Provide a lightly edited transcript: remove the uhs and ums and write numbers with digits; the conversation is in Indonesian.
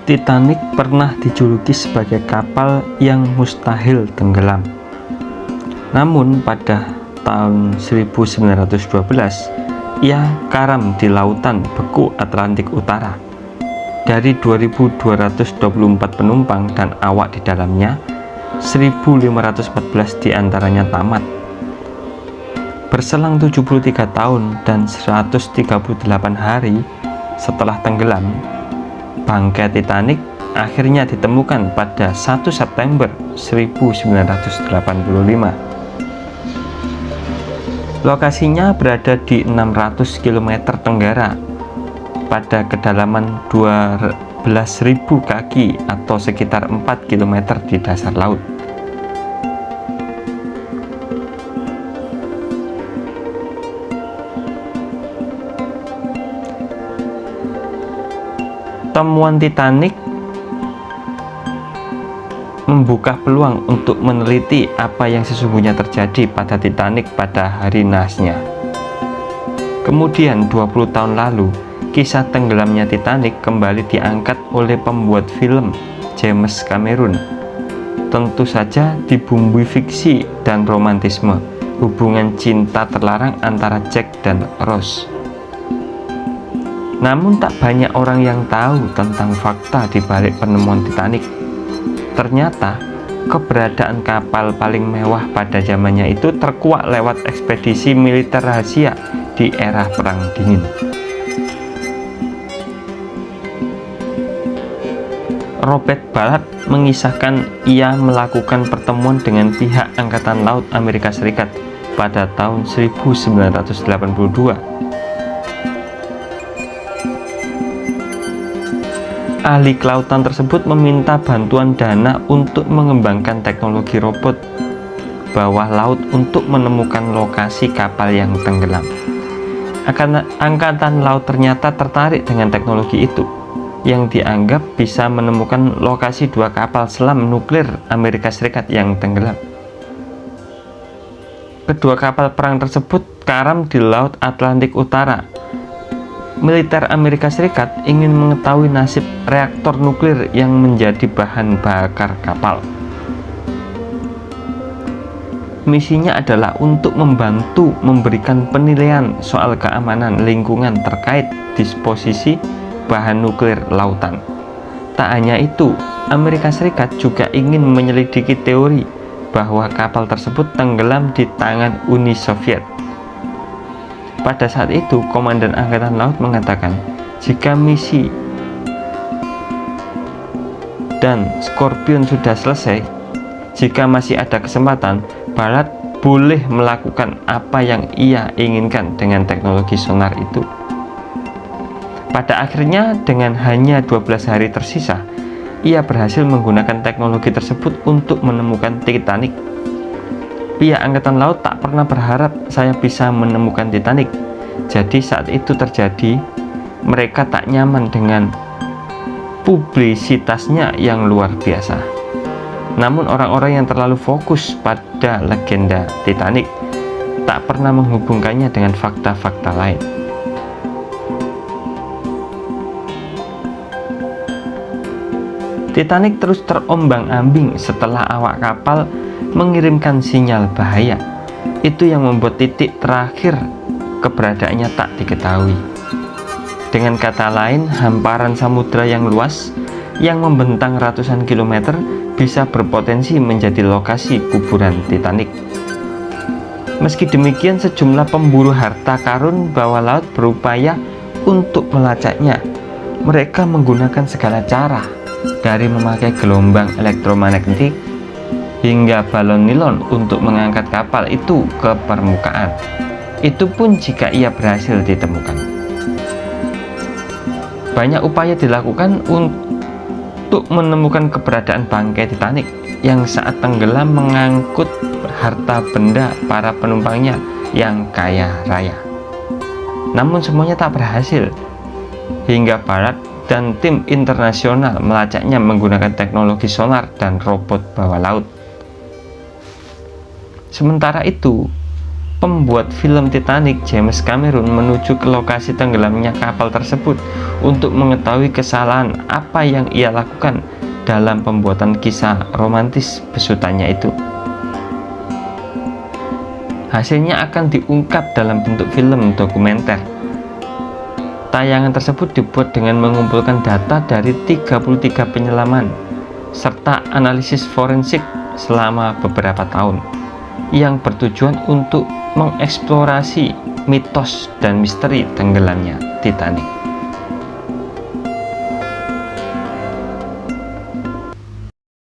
Titanic pernah dijuluki sebagai kapal yang mustahil tenggelam. Namun pada tahun 1912, ia karam di lautan beku Atlantik Utara. Dari 2.224 penumpang dan awak di dalamnya, 1.514 diantaranya tamat. Berselang 73 tahun dan 138 hari setelah tenggelam, bangkai Titanic akhirnya ditemukan pada 1 September 1985. Lokasinya berada di 600 km tenggara pada kedalaman 12.000 kaki atau sekitar 4 km di dasar laut. Temuan Titanic membuka peluang untuk meneliti apa yang sesungguhnya terjadi pada Titanic pada hari nahasnya. Kemudian 20 tahun lalu, kisah tenggelamnya Titanic kembali diangkat oleh pembuat film James Cameron. Tentu saja dibumbui fiksi dan romantisme, hubungan cinta terlarang antara Jack dan Rose. Namun tak banyak orang yang tahu tentang fakta di balik penemuan Titanic. Ternyata, keberadaan kapal paling mewah pada zamannya itu terkuak lewat ekspedisi militer rahasia di era Perang Dingin. Robert Ballard mengisahkan ia melakukan pertemuan dengan pihak Angkatan Laut Amerika Serikat pada tahun 1982. Ahli kelautan tersebut meminta bantuan dana untuk mengembangkan teknologi robot bawah laut untuk menemukan lokasi kapal yang tenggelam. Angkatan Laut ternyata tertarik dengan teknologi itu, yang dianggap bisa menemukan lokasi 2 kapal selam nuklir Amerika Serikat yang tenggelam. Kedua kapal perang tersebut karam di Laut Atlantik Utara. Militer Amerika Serikat ingin mengetahui nasib reaktor nuklir yang menjadi bahan bakar kapal. Misinya adalah untuk membantu memberikan penilaian soal keamanan lingkungan terkait disposisi bahan nuklir lautan. Tak hanya itu, Amerika Serikat juga ingin menyelidiki teori bahwa kapal tersebut tenggelam di tangan Uni Soviet. Pada saat itu, Komandan Angkatan Laut mengatakan, jika misi dan Scorpion sudah selesai, jika masih ada kesempatan, Ballard boleh melakukan apa yang ia inginkan dengan teknologi sonar itu. Pada akhirnya, dengan hanya 12 hari tersisa, ia berhasil menggunakan teknologi tersebut untuk menemukan Titanic. Pihak Angkatan Laut tak pernah berharap saya bisa menemukan Titanic. Jadi saat itu terjadi, mereka tak nyaman dengan publisitasnya yang luar biasa. Namun orang-orang yang terlalu fokus pada legenda Titanic tak pernah menghubungkannya dengan fakta-fakta lain. Titanic terus terombang-ambing setelah awak kapal mengirimkan sinyal bahaya. Itu yang membuat titik terakhir keberadaannya tak diketahui. Dengan kata lain, hamparan samudra yang luas yang membentang ratusan kilometer bisa berpotensi menjadi lokasi kuburan Titanic. Meski demikian, sejumlah pemburu harta karun bawah laut berupaya untuk melacaknya. Mereka menggunakan segala cara, dari memakai gelombang elektromagnetik hingga balon nilon untuk mengangkat kapal itu ke permukaan. Itu pun jika ia berhasil ditemukan. Banyak upaya dilakukan untuk menemukan keberadaan bangkai Titanic yang saat tenggelam mengangkut harta benda para penumpangnya yang kaya raya. Namun semuanya tak berhasil, hingga Ballard dan tim internasional melacaknya menggunakan teknologi sonar dan robot bawah laut. Sementara itu, pembuat film Titanic, James Cameron, menuju ke lokasi tenggelamnya kapal tersebut untuk mengetahui kesalahan apa yang ia lakukan dalam pembuatan kisah romantis besutannya itu. Hasilnya akan diungkap dalam bentuk film dokumenter. Tayangan tersebut dibuat dengan mengumpulkan data dari 33 penyelaman serta analisis forensik selama beberapa tahun yang bertujuan untuk mengeksplorasi mitos dan misteri tenggelamnya Titanic.